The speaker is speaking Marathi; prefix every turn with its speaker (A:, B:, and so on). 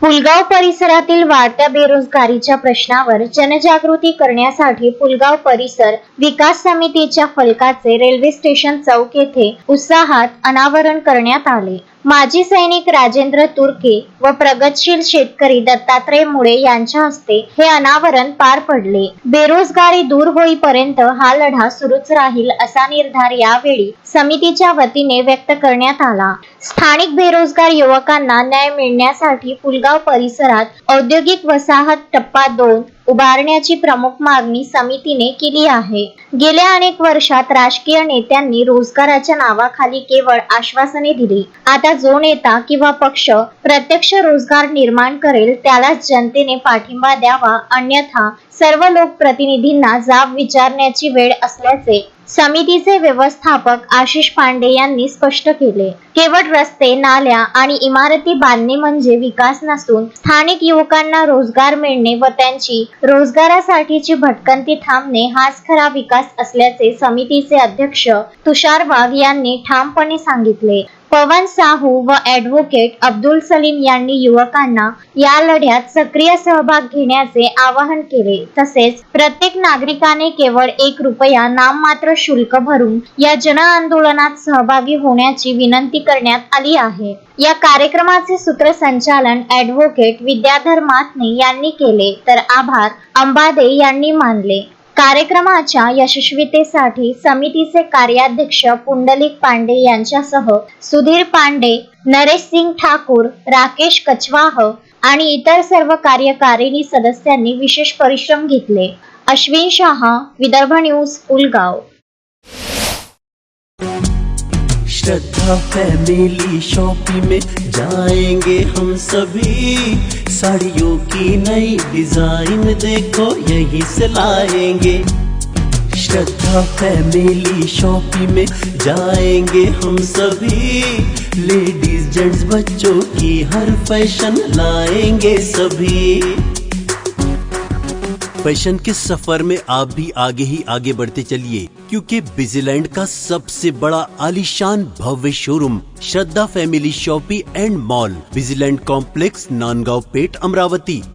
A: पुलगाव परिसरातील वाढत्या बेरोजगारीच्या प्रश्नावर जनजागृती करण्यासाठी पुलगाव परिसर विकास समितीच्या फलकाचे रेल्वे स्टेशन चौक येथे उत्साहात अनावरण करण्यात आले। माजी सैनिक राजेंद्र तुर्के व प्रगतशील शेतकरी दत्तात्रय मुळे यांच्या हस्ते हे अनावरण पार पडले। बेरोजगारी दूर होईपर्यंत हा लढा सुरूच राहील असा निर्धार यावेळी समितीच्या वतीने व्यक्त करण्यात आला। स्थानिक बेरोजगार युवकांना न्याय मिळण्यासाठी पुलगाव परिसरात औद्योगिक वसाहत टप्पा 2 उभारण्याची प्रमुख मागणी समितीने केली आहे। गेल्या अनेक वर्षात राजकीय नेत्यांनी रोजगाराच्या नावाखाली केवळ आश्वासने दिली। आता जो नेता किंवा पक्ष प्रत्यक्ष रोजगार निर्माण करेल त्यालाच जनतेने पाठिंबा द्यावा, अन्यथा सर्व लोकप्रतिनिधींना जाब विचारण्याची वेळ असल्याचे समितीचे व्यवस्थापक आशिष पांडे यांनी स्पष्ट केले। केवळ रस्ते, नाल्या आणि इमारती बांधणे म्हणजे विकास नसून स्थानिक युवकांना रोजगार मिळणे व त्यांची रोजगारासाठीची भटकंती थांबणे हाच खरा विकास असल्याचे समितीचे अध्यक्ष तुषार वाघ यांनी ठामपणे सांगितले। पवन साहू व ॲडव्होकेट अब्दुल सलीम यांनी युवकांना या लढ्यात सक्रिय सहभाग घेण्याचे आवाहन केले। तसेच प्रत्येक नागरिकाने केवळ 1 रुपया नाममात्र शुल्क भरून या जन आंदोलनात सहभागी होण्याची विनंती करण्यात आली आहे। या कार्यक्रमाचे सूत्रसंचालन ॲडव्होकेट विद्याधर माथने यांनी केले, तर आभार अंबादे यांनी मानले। कार्यक्रमाच्या यशस्वीतेसाठी समितीचे कार्याध्यक्ष पुंडलिक पांडे यांच्यासह सुधीर पांडे, नरेश सिंग ठाकूर, राकेश कचवाह आणि इतर सर्व कार्यकारिणी सदस्यांनी विशेष परिश्रम घेतले। अश्विन शाह, विदर्भ न्यूज, पुलगाव।
B: श्रद्धा फैमिली शॉपिंग में जाएंगे हम सभी, साड़ियों की नई डिजाइन देखो यहीं से लाएंगे। श्रद्धा फैमिली शॉपिंग में जाएंगे हम सभी, लेडीज जेंट्स बच्चों की हर फैशन लाएंगे सभी। फैशन के सफर में आप भी आगे ही आगे बढ़ते चलिए, क्योंकि बिजीलैंड का सबसे बड़ा आलीशान भव्य showroom Shraddha family shopping and mall, Busyland complex, Nandgaon Peth, Amravati.